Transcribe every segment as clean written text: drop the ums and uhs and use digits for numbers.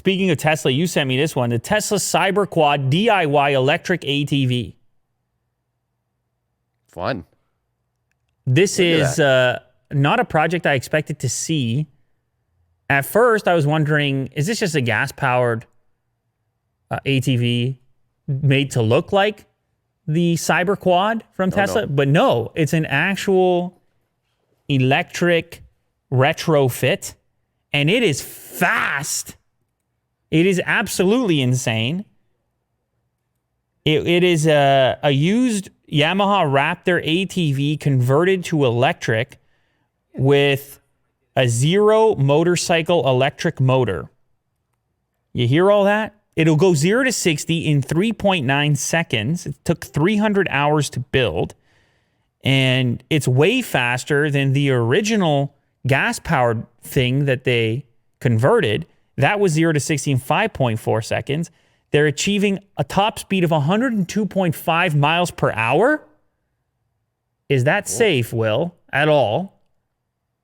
Speaking of Tesla, you sent me this one. The Tesla Cyberquad DIY electric ATV. Fun. This is not a project I expected to see. At first, I was wondering, is this just a gas-powered ATV made to look like the Cyberquad from Tesla? But no, it's an actual electric retrofit, and it is fast. It is absolutely insane. It is a used Yamaha Raptor ATV converted to electric with a zero motorcycle electric motor. You hear all that? It'll go 0 to 60 in 3.9 seconds. It took 300 hours to build. And it's way faster than the original gas-powered thing that they converted. That was 0 to 60 in 5.4 seconds. They're achieving a top speed of 102.5 miles per hour. Is that safe, Will, at all?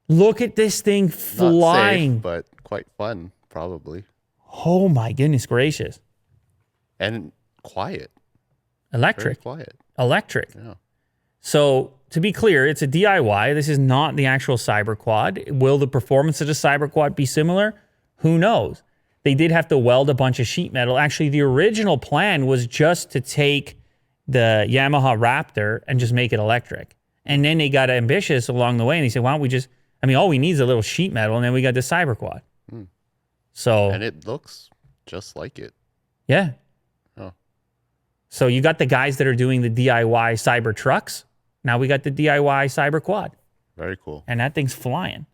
Look at this thing flying. Not safe, but quite fun, probably. Oh, my goodness gracious. And quiet. Electric. Very quiet. Electric. Yeah. So, to be clear, it's a DIY. This is not the actual Cyberquad. Will the performance of the Cyberquad be similar? Who knows? They did have to weld a bunch of sheet metal. Actually, the original plan was just to take the Yamaha Raptor and just make it electric. And then they got ambitious along the way, and they said, why don't we just, all we need is a little sheet metal, and then we got the Cyberquad. So, and it looks just like it. Yeah. Oh. So you got the guys that are doing the DIY Cyber trucks. Now we got the DIY Cyberquad. Very cool. And that thing's flying.